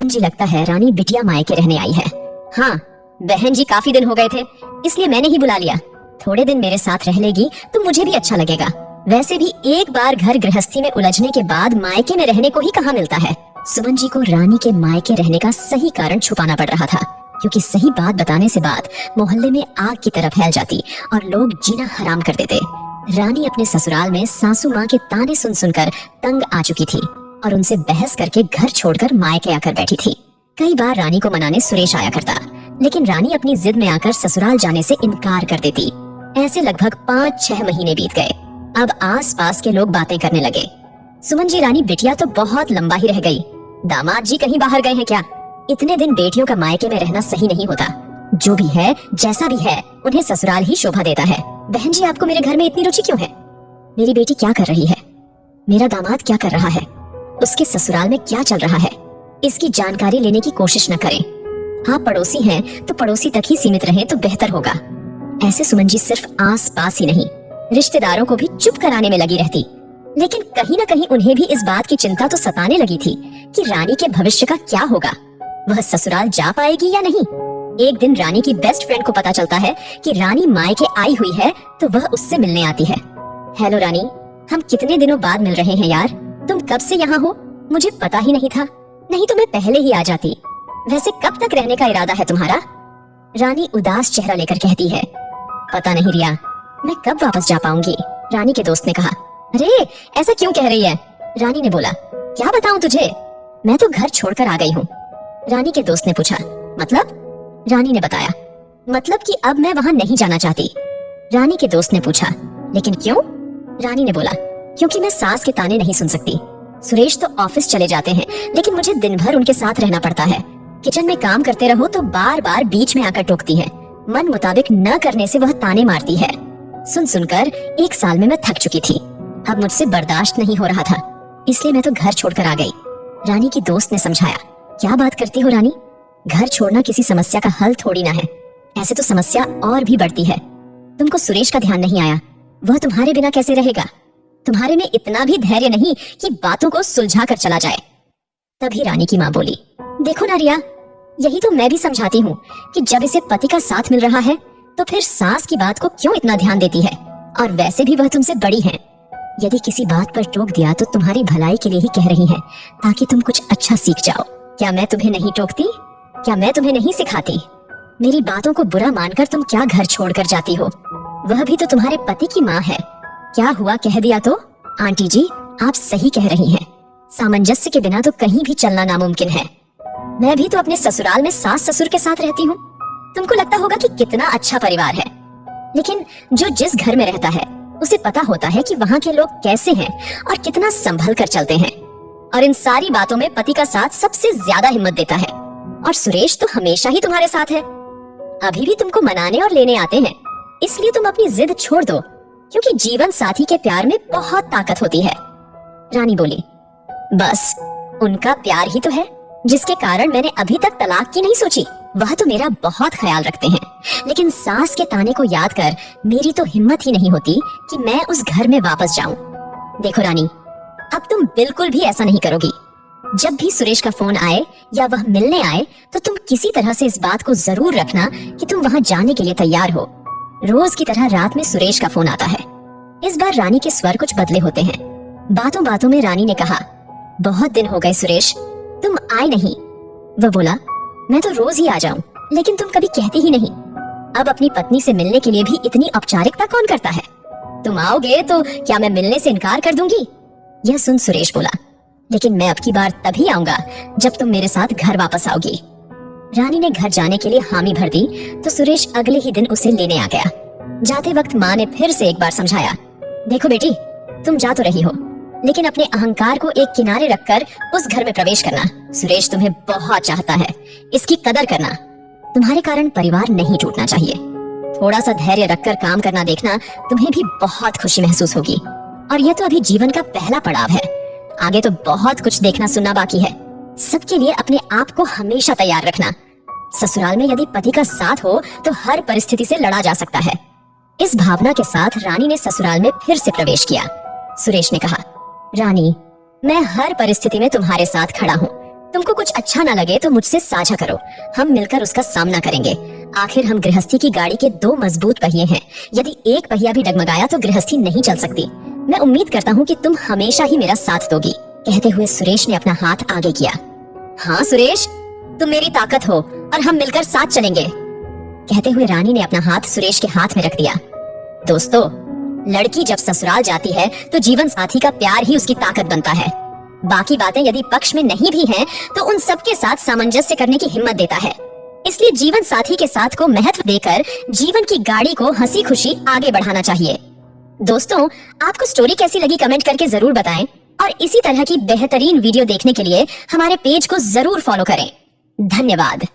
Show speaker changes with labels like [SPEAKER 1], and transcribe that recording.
[SPEAKER 1] बहन जी, लगता है रानी बिटिया मायके रहने आई है। हाँ बहन जी, काफी दिन हो गए थे इसलिए मैंने ही बुला लिया। थोड़े दिन मेरे साथ रह लेगी तो मुझे भी अच्छा लगेगा। वैसे भी एक बार घर गृहस्थी में उलझने के बाद मायके में रहने को ही कहाँ मिलता है। सुमन जी को रानी के मायके रहने का सही कारण छुपाना पड़ रहा था, क्योंकि सही बात बताने से बात मोहल्ले में आग की तरह फैल जाती और लोग जीना हराम कर देते। रानी अपने ससुराल में सासू माँ के ताने सुन सुनकर तंग आ चुकी थी और उनसे बहस करके घर छोड़कर मायके आकर बैठी थी। कई बार रानी को मनाने सुरेश आया करता, लेकिन रानी अपनी जिद में आकर ससुराल जाने से इनकार कर देती। ऐसे लगभग 5-6 महीने बीत गए। अब आस पास के लोग बातें करने लगे, सुमन जी रानी बिटिया तो बहुत लंबा ही रह गई, दामाद जी कहीं बाहर गए हैं क्या? इतने दिन बेटियों का मायके में रहना सही नहीं होता। जो भी है जैसा भी है उन्हें ससुराल ही शोभा देता है। बहन जी, आपको मेरे घर में इतनी रुचि क्यों है? मेरी बेटी क्या कर रही है, मेरा दामाद क्या कर रहा है, उसके ससुराल में क्या चल रहा है, इसकी जानकारी लेने की कोशिश न करें। आप पड़ोसी हैं तो पड़ोसी तक ही सीमित रहें तो बेहतर होगा। ऐसे सुमन जी सिर्फ आस पास ही नहीं, रिश्तेदारों को भी चुप कराने में लगी रहती। लेकिन कहीं न कहीं उन्हें भी इस बात की चिंता तो सताने लगी थी कि रानी के भविष्य का क्या होगा, वह ससुराल जा पाएगी या नहीं। एक दिन रानी की बेस्ट फ्रेंड को पता चलता है कि रानी मायके आई हुई है, तो वह उससे मिलने आती है। हेलो रानी, हम कितने दिनों बाद मिल रहे हैं यार, तुम कब से यहाँ हो? मुझे पता ही नहीं था, नहीं तो मैं पहले ही आ जाती। वैसे कब तक रहने का इरादा है तुम्हारा? रानी उदास चेहरा लेकर कहती है, पता नहीं रिया, मैं कब वापस जा पाऊंगी। रानी के दोस्त ने कहा, अरे ऐसा क्यों कह रही है? रानी ने बोला, क्या बताऊं तुझे, मैं तो घर छोड़कर आ गई हूँ। रानी के दोस्त ने पूछा, मतलब? रानी ने बताया, मतलब कि अब मैं वहाँ नहीं जाना चाहती। रानी के दोस्त ने पूछा, लेकिन क्यों? रानी ने बोला, क्योंकि मैं सास के ताने नहीं सुन सकती। सुरेश तो ऑफिस चले जाते हैं, लेकिन मुझे दिन भर उनके साथ रहना पड़ता है। किचन में काम करते रहो तो बार बार बीच में आकर टोकती है। मन मुताबिक न करने से वह ताने मारती है। सुन सुनकर 1 साल में मैं थक चुकी थी। अब मुझसे बर्दाश्त नहीं हो रहा था, इसलिए मैं तो घर छोड़कर आ गई। रानी की दोस्त ने समझाया, क्या बात करती हो रानी, घर छोड़ना किसी समस्या का हल थोड़ी ना है, ऐसे तो समस्या और भी बढ़ती है। तुमको सुरेश का ध्यान नहीं आया, वह तुम्हारे बिना कैसे रहेगा? तुम्हारे में इतना भी धैर्य नहीं कि बातों को सुलझा कर चला जाए। तभी रानी की माँ बोली, देखो ना रिया, यही तो मैं भी समझाती हूँ कि जब इसे पति का साथ मिल रहा है तो फिर सास की बात को क्यों इतना ध्यान देती है, और वैसे भी वह तुमसे बड़ी है। यदि किसी बात पर टोक दिया तो तुम्हारी भलाई के लिए ही कह रही है, ताकि तुम कुछ अच्छा सीख जाओ। क्या मैं तुम्हें नहीं टोकती? क्या मैं तुम्हें नहीं सिखाती? मेरी बातों को बुरा मानकर तुम क्या घर छोड़कर जाती हो? वह भी तो तुम्हारे पति की माँ है। क्या हुआ, कह दिया तो? आंटी जी, आप सही कह रही हैं, सामंजस्य के बिना तो कहीं भी चलना नामुमकिन है। मैं भी तो अपने ससुराल में सास ससुर के साथ रहती हूँ। तुमको लगता होगा कि कितना अच्छा परिवार है, लेकिन जो जिस घर में रहता है उसे पता होता है कि वहाँ के लोग कैसे हैं और कितना संभल कर चलते हैं। और इन सारी बातों में पति का साथ सबसे ज्यादा हिम्मत देता है, और सुरेश तो हमेशा ही तुम्हारे साथ है। अभी भी तुमको मनाने और लेने आते हैं, इसलिए तुम अपनी जिद छोड़ दो, क्योंकि जीवन साथी के प्यार में बहुत ताकत होती है। रानी बोली, बस उनका प्यार ही तो है जिसके कारण मैंने अभी तक तलाक की नहीं सोची। वह तो मेरा बहुत ख्याल रखते हैं, लेकिन सास के ताने को याद कर मेरी तो हिम्मत ही नहीं होती कि मैं उस घर में वापस जाऊं। देखो रानी, अब तुम बिल्कुल भी ऐसा नहीं करोगी। जब भी सुरेश का फोन आए या वह मिलने आए तो तुम किसी तरह से इस बात को जरूर रखना कि तुम वहां जाने के लिए तैयार हो। रोज की तरह रात में सुरेश का फोन आता है। इस बार रानी के स्वर कुछ बदले होते हैं। बातों बातों में रानी ने कहा, बहुत दिन हो गए सुरेश, तुम आए नहीं। वह बोला, मैं तो रोज ही आ जाऊं, लेकिन तुम कभी कहती ही नहीं। अब अपनी पत्नी से मिलने के लिए भी इतनी औपचारिकता कौन करता है? तुम आओगे तो क्या मैं मिलने से इनकार कर दूंगी? यह सुन सुरेश बोला, लेकिन मैं अब की बार तभी आऊंगा जब तुम मेरे साथ घर वापस आओगी। रानी ने घर जाने के लिए हामी भर दी तो सुरेश अगले ही दिन उसे लेने आ गया। जाते वक्त माँ ने फिर से एक बार समझाया, देखो बेटी, तुम जा तो रही हो, लेकिन अपने अहंकार को एक किनारे रखकर उस घर में प्रवेश करना। सुरेश तुम्हें बहुत चाहता है, इसकी कदर करना। तुम्हारे कारण परिवार नहीं टूटना चाहिए। थोड़ा सा धैर्य रखकर काम करना देखना, तुम्हें भी बहुत खुशी महसूस होगी। और यह तो अभी जीवन का पहला पड़ाव है, आगे तो बहुत कुछ देखना सुनना बाकी है। सबके लिए अपने आप को हमेशा तैयार रखना। ससुराल में यदि पति का साथ हो तो हर परिस्थिति से लड़ा जा सकता है। इस भावना के साथ रानी ने ससुराल में फिर से प्रवेश किया। सुरेश ने कहा, रानी, मैं हर परिस्थिति में तुम्हारे साथ खड़ा हूँ, तुमको कुछ अच्छा ना लगे तो मुझसे साझा करो, हम मिलकर उसका सामना करेंगे। आखिर हम गृहस्थी की गाड़ी के दो मजबूत पहिए हैं, यदि एक पहिया भी डगमगाया तो गृहस्थी नहीं चल सकती। मैं उम्मीद करता हूँ कि तुम हमेशा ही मेरा साथ दोगी। कहते हुए सुरेश ने अपना हाथ आगे किया। हाँ सुरेश, तुम मेरी ताकत हो और हम मिलकर साथ चलेंगे। कहते हुए रानी ने अपना हाथ सुरेश के हाथ में रख दिया। दोस्तों, लड़की जब ससुराल जाती है तो जीवन साथी का प्यार ही उसकी ताकत बनता है। बाकी बातें यदि पक्ष में नहीं भी हैं, तो उन सबके साथ सामंजस्य करने की हिम्मत देता है। इसलिए जीवन साथी के साथ को महत्व देकर जीवन की गाड़ी को हंसी खुशी आगे बढ़ाना चाहिए। दोस्तों, आपको स्टोरी कैसी लगी कमेंट करके जरूर बताएं और इसी तरह की बेहतरीन वीडियो देखने के लिए हमारे पेज को जरूर फॉलो करें। धन्यवाद।